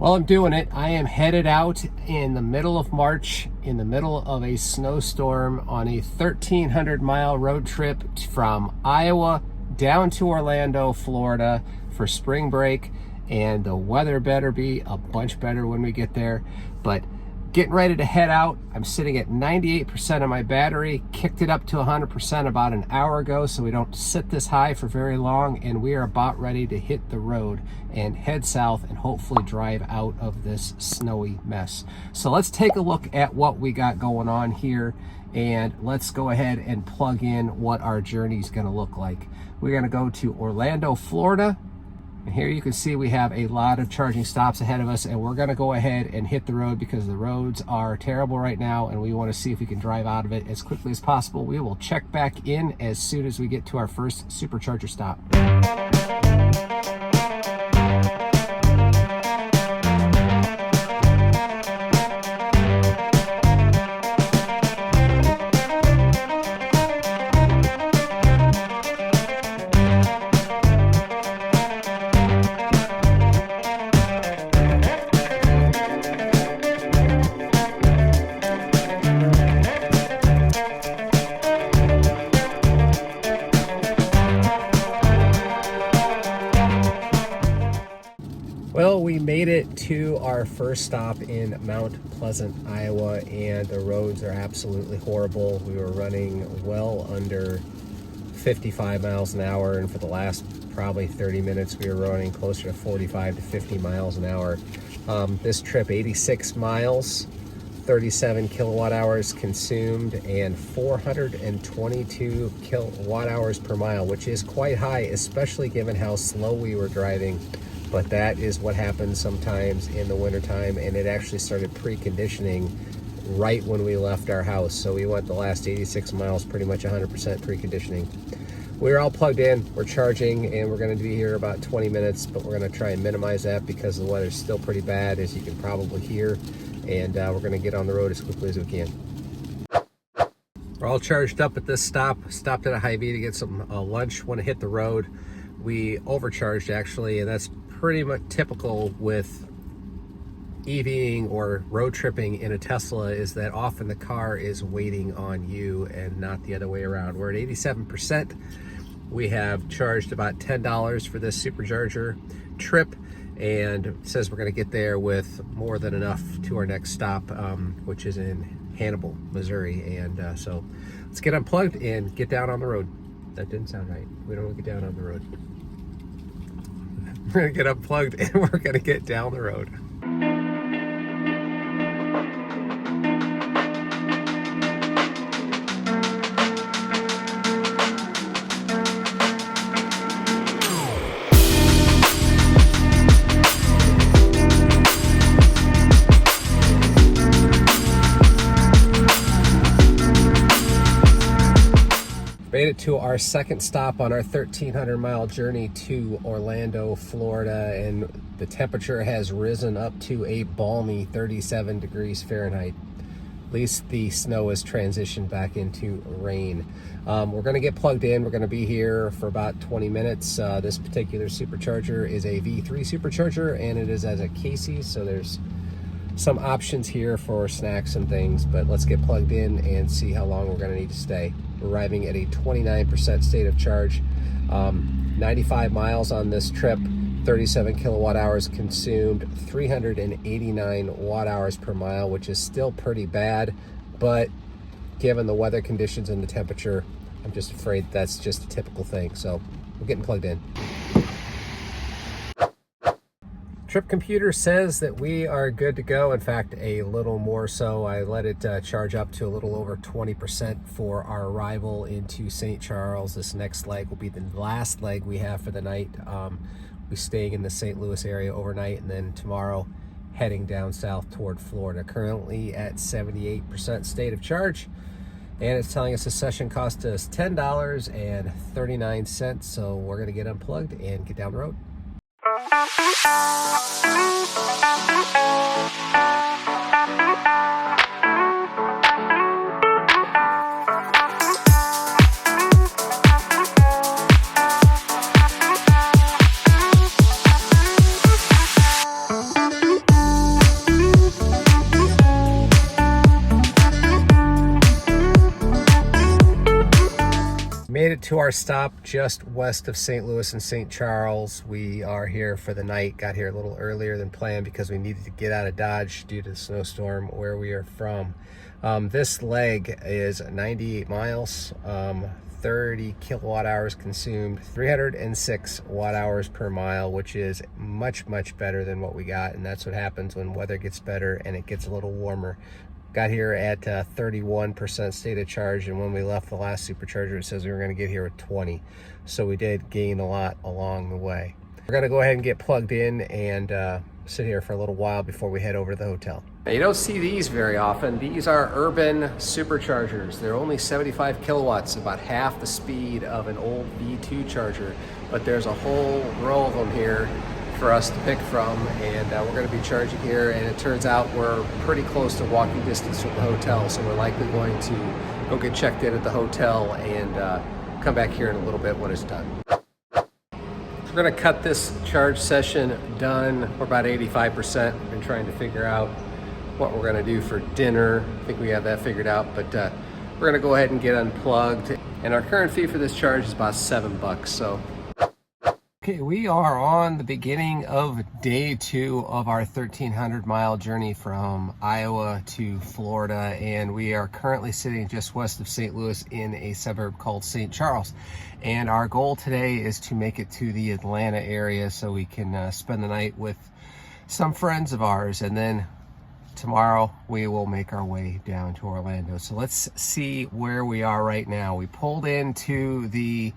Well, I'm doing it. I am headed out in the middle of March, in the middle of a snowstorm, on a 1,300-mile road trip from Iowa down to Orlando, Florida for spring break. And the weather better be a bunch better when we get there. But getting ready to head out. I'm sitting at 98% of my battery, kicked it up to 100% about an hour ago, so we don't sit this high for very long, and we are about ready to hit the road and head south and hopefully drive out of this snowy mess. So let's take a look at what we got going on here, and let's go ahead and plug in what our journey is going to look like. We're going to go to Orlando, Florida. And here you can see we have a lot of charging stops ahead of us, and we're going to go ahead and hit the road because the roads are terrible right now, and we want to see if we can drive out of it as quickly as possible. We will check back in as soon as we get to our first supercharger stop. Well, we made it to our first stop in Mount Pleasant, Iowa, and the roads are absolutely horrible. We were running well under 55 miles an hour, and for the last probably 30 minutes we were running closer to 45 to 50 miles an hour. This trip, 86 miles, 37 kilowatt hours consumed, and 422 kilowatt hours per mile, which is quite high, especially given how slow we were driving. But that is what happens sometimes in the wintertime, and it actually started preconditioning right when we left our house. So we went the last 86 miles pretty much 100% preconditioning. We're all plugged in, we're charging, and we're going to be here about 20 minutes, but we're going to try and minimize that because the weather's still pretty bad, as you can probably hear, and we're going to get on the road as quickly as we can. We're all charged up at this stop. Stopped at a Hy-Vee to get some lunch when it hit the road. We overcharged actually, and that's pretty much typical with EVing or road tripping in a Tesla, is that often the car is waiting on you and not the other way around. We're at 87%. We have charged about $10 for this supercharger trip, and it says we're going to get there with more than enough to our next stop, which is in Hannibal, Missouri. And so let's get unplugged and get down on the road. That didn't sound right. We don't want to get down on the road. We're gonna get unplugged and we're gonna get down the road. Made it to our second stop on our 1,300-mile journey to Orlando, Florida, and the temperature has risen up to a balmy 37 degrees Fahrenheit. At least the snow has transitioned back into rain. We're going to get plugged in. We're going to be here for about 20 minutes. This particular supercharger is a V3 supercharger, and it is as a Casey, so there's some options here for snacks and things, but let's get plugged in and see how long we're going to need to stay. We're arriving at a 29% state of charge, 95 miles on this trip, 37 kilowatt hours consumed, 389 watt hours per mile, which is still pretty bad, but given the weather conditions and the temperature, I'm just afraid that's just a typical thing. So we're getting plugged in. Trip computer says that we are good to go. In fact, a little more so. I let it charge up to a little over 20% for our arrival into St. Charles. This next leg will be the last leg we have for the night. We're staying in the St. Louis area overnight, and then tomorrow heading down south toward Florida. Currently at 78% state of charge, and it's telling us the session cost us $10.39. So we're gonna get unplugged and get down the road. made it to our stop just west of St. Louis and St. Charles. We are here for the night. Got here a little earlier than planned because we needed to get out of Dodge due to the snowstorm where we are from. This leg is 98 miles, 30 kilowatt hours consumed, 306 watt hours per mile, which is much better than what we got. And that's what happens when weather gets better and it gets a little warmer. Got here at 31% state of charge, and when we left the last supercharger, it says we were going to get here at 20. So we did gain a lot along the way. We're going to go ahead and get plugged in and sit here for a little while before we head over to the hotel. Now, you don't see these very often. These are urban superchargers. They're only 75 kilowatts, about half the speed of an old V2 charger, but there's a whole row of them here for us to pick from, and we're going to be charging here, and it turns out we're pretty close to walking distance from the hotel, so we're likely going to go get checked in at the hotel and come back here in a little bit when it's done. We're going to cut this charge session done. We're about 85%. We've been trying to figure out what we're going to do for dinner. I think we have that figured out, but we're going to go ahead and get unplugged, and our current fee for this charge is about $7. So okay, we are on the beginning of day 2 of our 1,300 mile journey from Iowa to Florida, and we are currently sitting just west of St. Louis in a suburb called St. Charles. And our goal today is to make it to the Atlanta area so we can spend the night with some friends of ours, and then tomorrow we will make our way down to Orlando. So let's see where we are right now. We pulled into the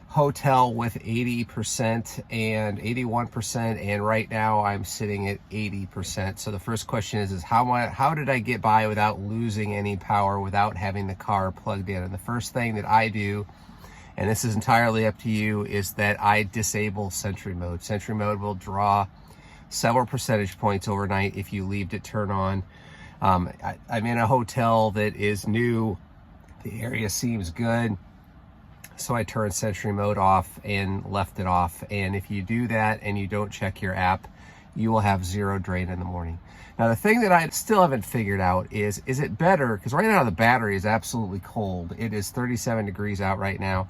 hotel with 80% and 81%, and right now I'm sitting at 80%. So the first question is how did I get by without losing any power, without having the car plugged in? And the first thing that I do, and this is entirely up to you, is that I disable Sentry Mode. Sentry Mode will draw several percentage points overnight if you leave it turned on. I'm in a hotel that is new. The area seems good, so I turned Sentry Mode off and left it off. And if you do that and you don't check your app, you will have zero drain in the morning. Now, the thing that I still haven't figured out is it better, because right now the battery is absolutely cold. It is 37 degrees out right now.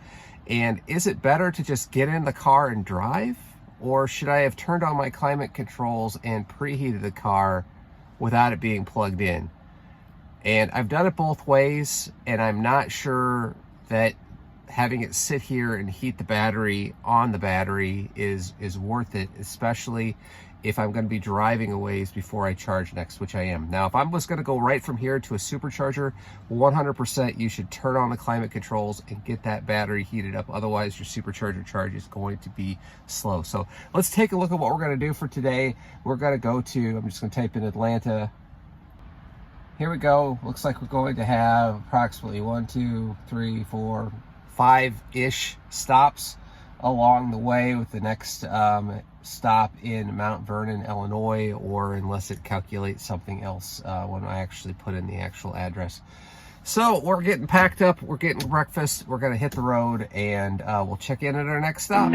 And is it better to just get in the car and drive? Or should I have turned on my climate controls and preheated the car without it being plugged in? And I've done it both ways, and I'm not sure that having it sit here and heat the battery on the battery is worth it, especially if I'm going to be driving a ways before I charge next, which I am. Now, if I'm just going to go right from here to a supercharger, 100% you should turn on the climate controls and get that battery heated up. Otherwise, your supercharger charge is going to be slow. So let's take a look at what we're going to do for today. We're going to go to, I'm just going to type in Atlanta. Here we go. Looks like we're going to have approximately 1, 2, 3, 4, 5-ish stops along the way, with the next stop in Mount Vernon, Illinois, or unless it calculates something else when I actually put in the actual address. So we're getting packed up, we're getting breakfast, we're gonna hit the road, and we'll check in at our next stop.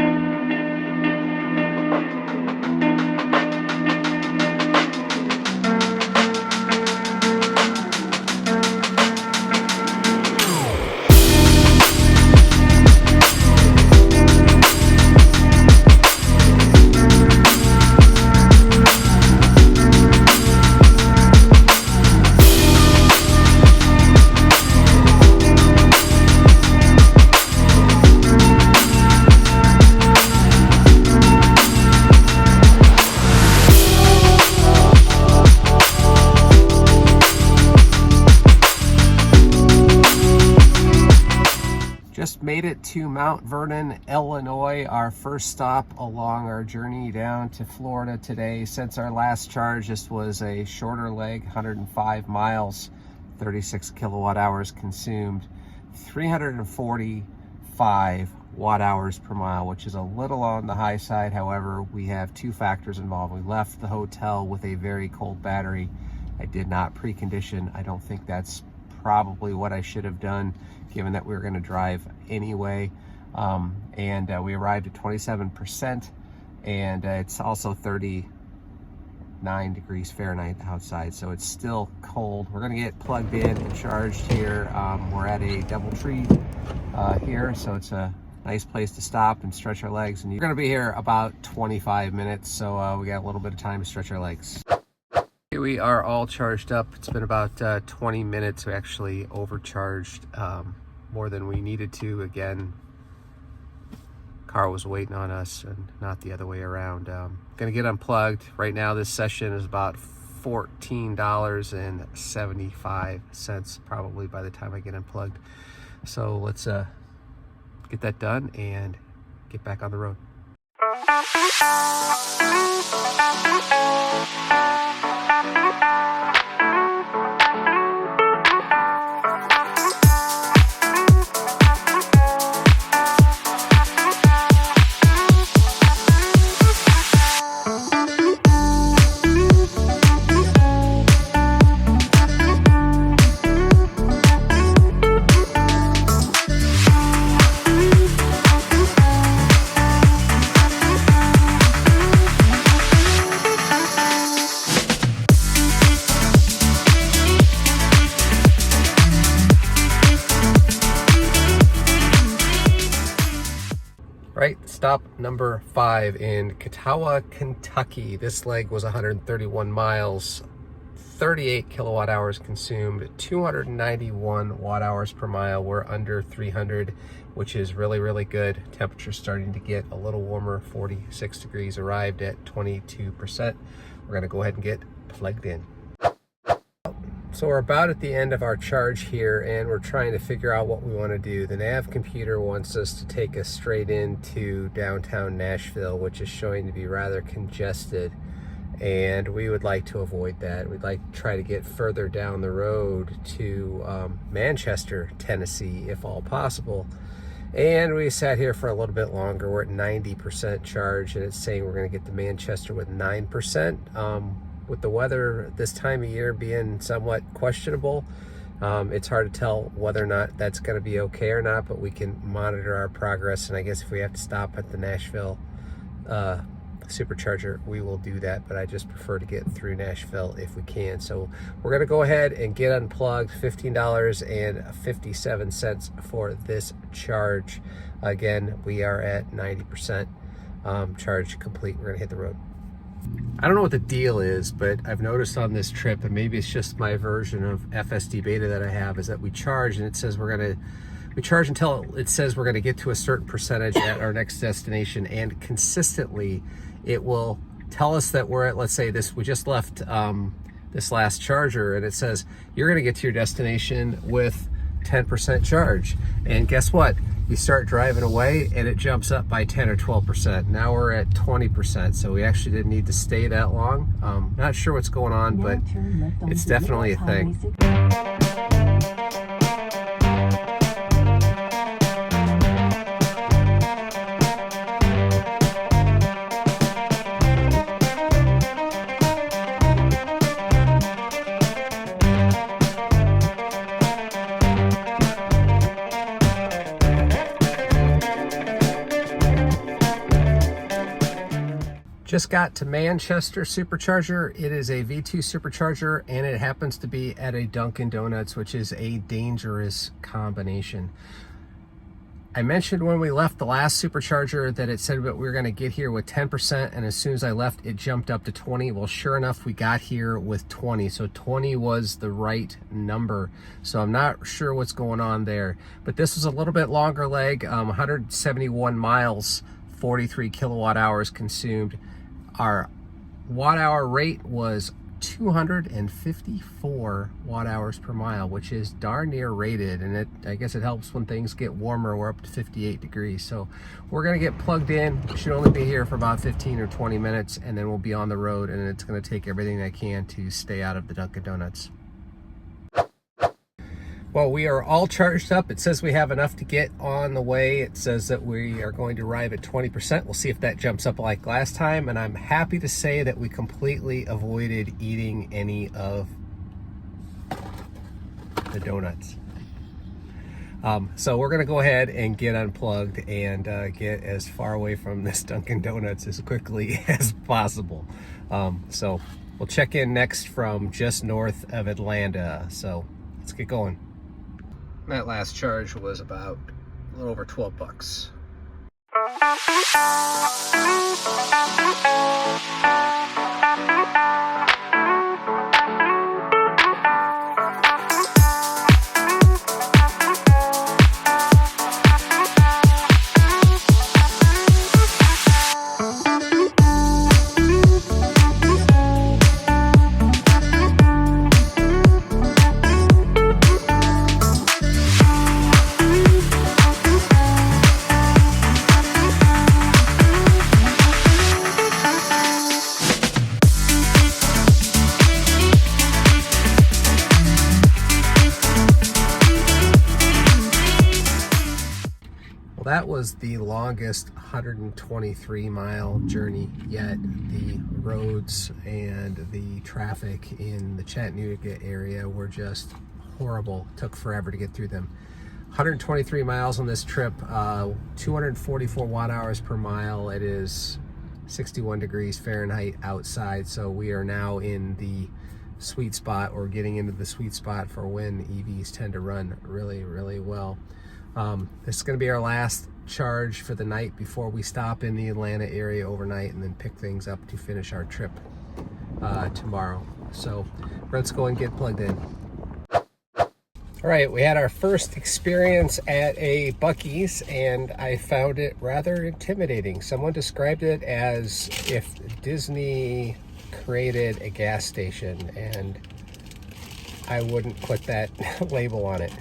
Made it to Mount Vernon, Illinois, our first stop along our journey down to Florida today. Since our last charge, this was a shorter leg, 105 miles, 36 kilowatt hours consumed, 345 watt hours per mile, which is a little on the high side. However, we have two factors involved. We left the hotel with a very cold battery. I did not precondition. I don't think that's probably what I should have done, given that we were going to drive anyway. We arrived at 27%, and it's also 30 9 degrees Fahrenheit outside, so it's still cold. We're gonna get plugged in and charged here. We're at a DoubleTree here, so it's a nice place to stop and stretch our legs. And you're gonna be here about 25 minutes, so we got a little bit of time to stretch our legs. Here we are all charged up. It's been about 20 minutes. We actually overcharged more than we needed to. Again, car was waiting on us and not the other way around. Gonna get unplugged. Right now this session is about $14.75 probably by the time I get unplugged. So let's get that done and get back on the road. Right, stop number 5 in Catawba, Kentucky. This leg was 131 miles, 38 kilowatt hours consumed, 291 watt hours per mile. We're under 300, which is really, really good. Temperature's starting to get a little warmer, 46 degrees, arrived at 22%. We're gonna go ahead and get plugged in. So we're about at the end of our charge here, and we're trying to figure out what we want to do. The nav computer wants us to take us straight into downtown Nashville, which is showing to be rather congested, and we would like to avoid that. We'd like to try to get further down the road to Manchester, Tennessee, if all possible. And we sat here for a little bit longer. We're at 90% charge, and it's saying we're going to get to Manchester with 9%. With the weather this time of year being somewhat questionable, it's hard to tell whether or not that's going to be okay or not, but we can monitor our progress. And I guess if we have to stop at the Nashville supercharger, we will do that, but I just prefer to get through Nashville if we can. So we're going to go ahead and get unplugged. $15.57 for this charge. Again, we are at 90% charge complete. We're going to hit the road. I don't know what the deal is, but I've noticed on this trip, and maybe it's just my version of FSD beta that I have, is that we charge and it says we charge until it says we're gonna get to a certain percentage at our next destination, and consistently it will tell us that we're at, let's say we just left this last charger, and it says you're gonna get to your destination with 10% charge. And guess what? You start driving away and it jumps up by 10 or 12%. Now we're at 20%, so we actually didn't need to stay that long. Not sure what's going on, but it's definitely a thing. Just got to Manchester Supercharger. It is a V2 supercharger, and it happens to be at a Dunkin' Donuts, which is a dangerous combination. I mentioned when we left the last supercharger that it said that we were going to get here with 10%, and as soon as I left, it jumped up to 20. Well, sure enough, we got here with 20, so 20 was the right number. So I'm not sure what's going on there, but this was a little bit longer leg, 171 miles, 43 kilowatt hours consumed. Our watt hour rate was 254 watt hours per mile, which is darn near rated, and I guess it helps when things get warmer. We're up to 58 degrees, so we're gonna get plugged in. We should only be here for about 15 or 20 minutes, and then we'll be on the road, and it's gonna take everything I can to stay out of the Dunkin' Donuts. Well, we are all charged up. It says we have enough to get on the way. It says that we are going to arrive at 20%. We'll see if that jumps up like last time. And I'm happy to say that we completely avoided eating any of the donuts. So we're gonna go ahead and get unplugged and get as far away from this Dunkin' Donuts as quickly as possible. So We'll check in next from just north of Atlanta. So let's get going. That last charge was about a little over 12 bucks. That was the longest 123-mile journey yet. The roads and the traffic in the Chattanooga area were just horrible. It took forever to get through them. 123 miles on this trip, 244 watt hours per mile. It is 61 degrees Fahrenheit outside, so we are now in the sweet spot, or getting into the sweet spot for when EVs tend to run really, really well. This is going to be our last charge for the night before we stop in the Atlanta area overnight and then pick things up to finish our trip tomorrow. So let's go and get plugged in. All right, we had our first experience at a Buc-ee's and I found it rather intimidating. Someone described it as if Disney created a gas station, and I wouldn't put that label on it.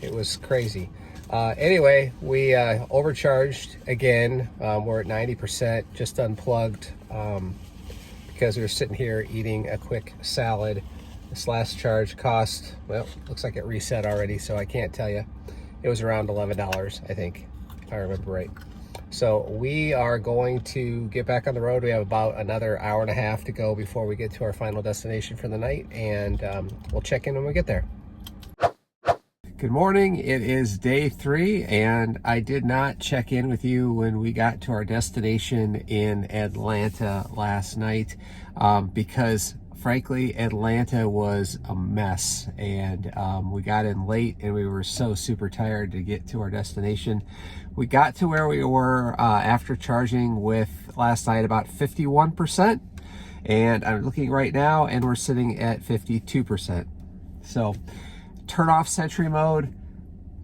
It was crazy. Anyway, we overcharged again. We're at 90%, just unplugged because we were sitting here eating a quick salad. This last charge cost, well, looks like it reset already, so I can't tell you. It was around $11, I think, if I remember right. So we are going to get back on the road. We have about another hour and a half to go before we get to our final destination for the night, and we'll check in when we get there. Good morning. It is day 3, and I did not check in with you when we got to our destination in Atlanta last night because frankly Atlanta was a mess, and we got in late and we were so super tired to get to our destination. We got to where we were after charging with last night about 51%, and I'm looking right now and we're sitting at 52%. So turn off Sentry mode,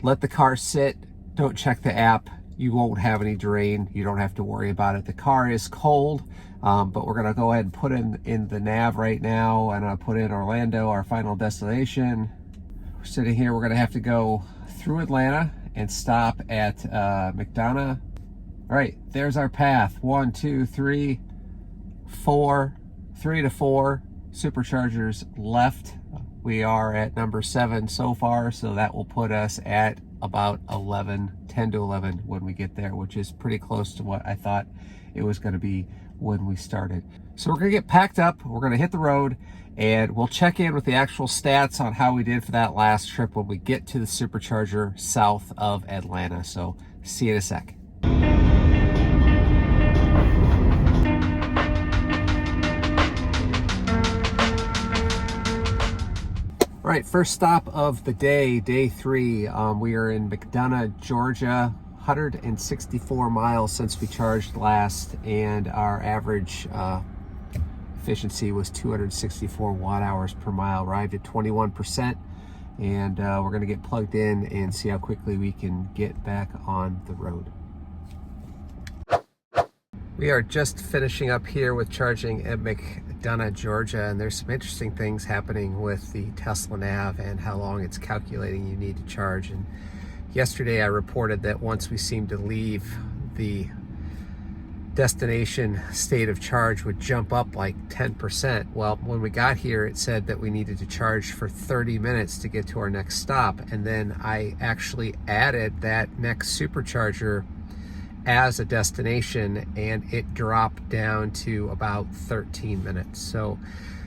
let the car sit, don't check the app. You won't have any drain. You don't have to worry about it. The car is cold, but we're gonna go ahead and put in the nav right now, and I'll put in Orlando, our final destination. We're sitting here, we're gonna have to go through Atlanta and stop at McDonough. All right, there's our path. 1, 2, 3, 4, 3 to 4 superchargers left. We are at number 7 so far, so that will put us at about 10 to 11 when we get there, which is pretty close to what I thought it was going to be when we started. So we're going to get packed up, we're going to hit the road, and we'll check in with the actual stats on how we did for that last trip when we get to the supercharger south of Atlanta. So see you in a sec. All right, first stop of the day, day 3. We are in McDonough, Georgia. 164 miles since we charged last, and our average efficiency was 264 watt hours per mile. Arrived at 21%, and we're going to get plugged in and see how quickly we can get back on the road. We are just finishing up here with charging at McDonough, Georgia, and there's some interesting things happening with the Tesla nav and how long it's calculating you need to charge. And yesterday I reported that once we seemed to leave, the destination state of charge would jump up like 10%. Well, when we got here, it said that we needed to charge for 30 minutes to get to our next stop, and then I actually added that next supercharger as a destination, and it dropped down to about 13 minutes. So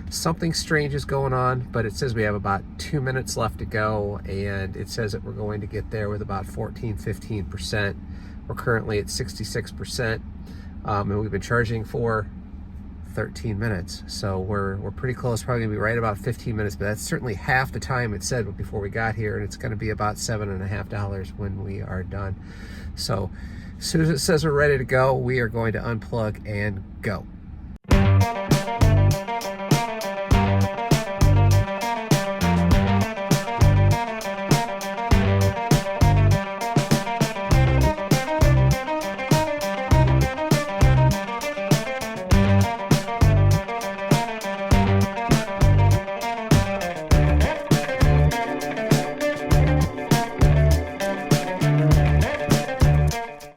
something strange is going on, but it says we have about 2 minutes left to go, and it says that we're going to get there with about 15%. We're currently at 66%, and we've been charging for 13 minutes. So we're pretty close, probably gonna be right about 15 minutes, but that's certainly half the time it said before we got here, and it's gonna be about $7.50 when we are done. So as soon as it says we're ready to go, we are going to unplug and go.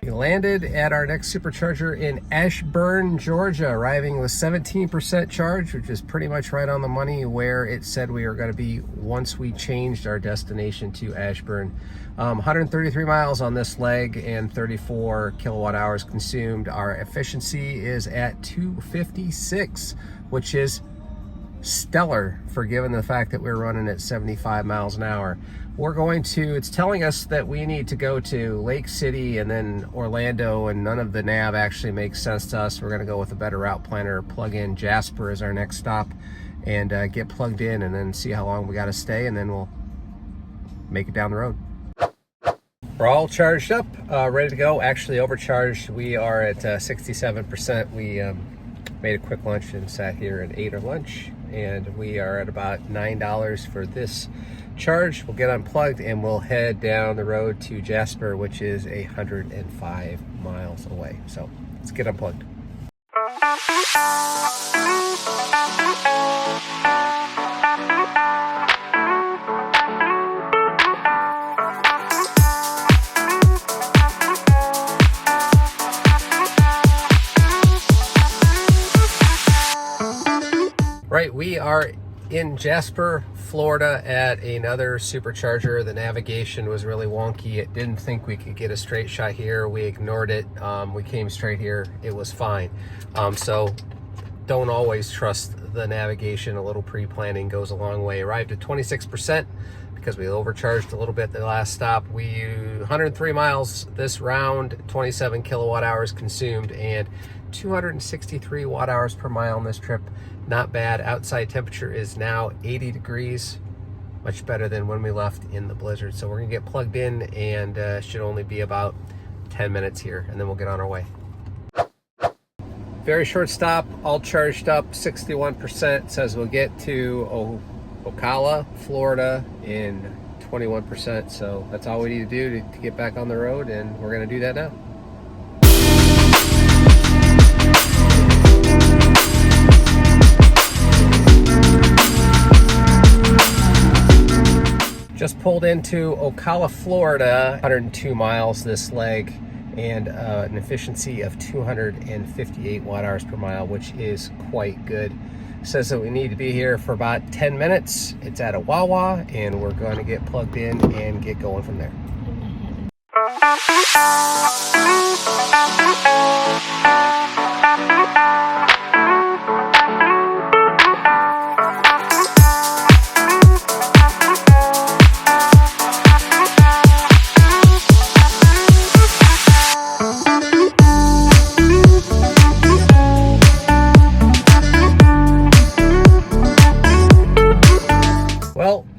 Landed at our next supercharger in Ashburn, Georgia, arriving with 17% charge, which is pretty much right on the money where it said we were going to be once we changed our destination to Ashburn. 133 miles on this leg and 34 kilowatt hours consumed. Our efficiency is at 256, which is stellar for given the fact that we're running at 75 miles an hour. We're going to, it's telling us that we need to go to Lake City and then Orlando, and none of the nav actually makes sense to us. We're going to go with a better route planner, plug in Jasper as our next stop, and get plugged in and then see how long we got to stay, and then we'll make it down the road. We're all charged up, ready to go. Actually overcharged. We are at 67%. We made a quick lunch and sat here and ate our lunch, and we are at about $9 for this charge. We'll get unplugged and we'll head down the road to Jasper, which is 105 miles away. So let's get unplugged. Right, we are in Jasper, Florida at another supercharger. The navigation was really wonky. It didn't think we could get a straight shot here. We ignored it. We came straight here. It was fine. So don't always trust the navigation. A little pre-planning goes a long way. Arrived at 26% because we overcharged a little bit the last stop. We 103 miles this round, 27 kilowatt hours consumed, and 263 watt hours per mile on this trip. Not bad. Outside temperature is now 80 degrees, much better than when we left in the blizzard. So we're gonna get plugged in, and should only be about 10 minutes here, and then we'll get on our way. Very short stop, all charged up, 61%. Says we'll get to Ocala, Florida in 21%. So that's all we need to do to get back on the road, and we're gonna do that now. Just pulled into Ocala, Florida, 102 miles this leg, and an efficiency of 258 watt hours per mile, which is quite good. Says that we need to be here for about 10 minutes. It's at a Wawa, and we're going to get plugged in and get going from there.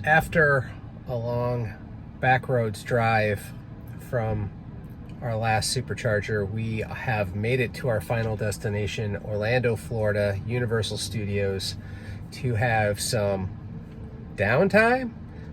After a long backroads drive from our last supercharger, we have made it to our final destination, Orlando, Florida, Universal Studios, to have some downtime,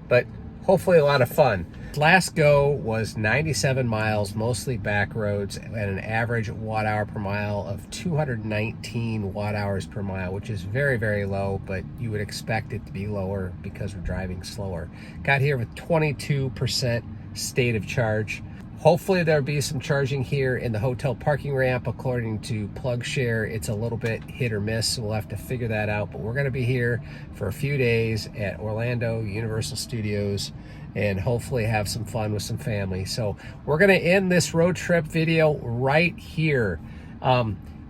but hopefully a lot of fun. Last go was 97 miles, mostly back roads, at an average watt hour per mile of 219 watt hours per mile, which is very, very low, but you would expect it to be lower because we're driving slower. Got here with 22% state of charge. Hopefully there'll be some charging here in the hotel parking ramp. According to PlugShare, it's a little bit hit or miss, so we'll have to figure that out. But we're going to be here for a few days at Orlando Universal Studios and hopefully have some fun with some family. So we're going to end this road trip video right here.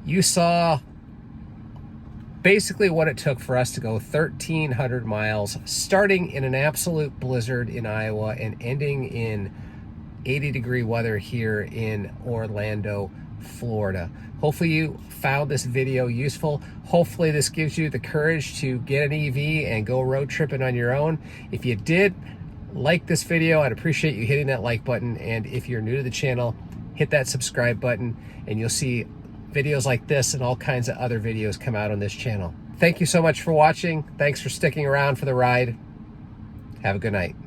You saw basically what it took for us to go 1,300 miles, starting in an absolute blizzard in Iowa and ending in 80-degree weather here in Orlando, Florida. Hopefully you found this video useful. Hopefully this gives you the courage to get an EV and go road tripping on your own. If you did like this video, I'd appreciate you hitting that like button. And if you're new to the channel, hit that subscribe button and you'll see videos like this and all kinds of other videos come out on this channel. Thank you so much for watching. Thanks for sticking around for the ride. Have a good night.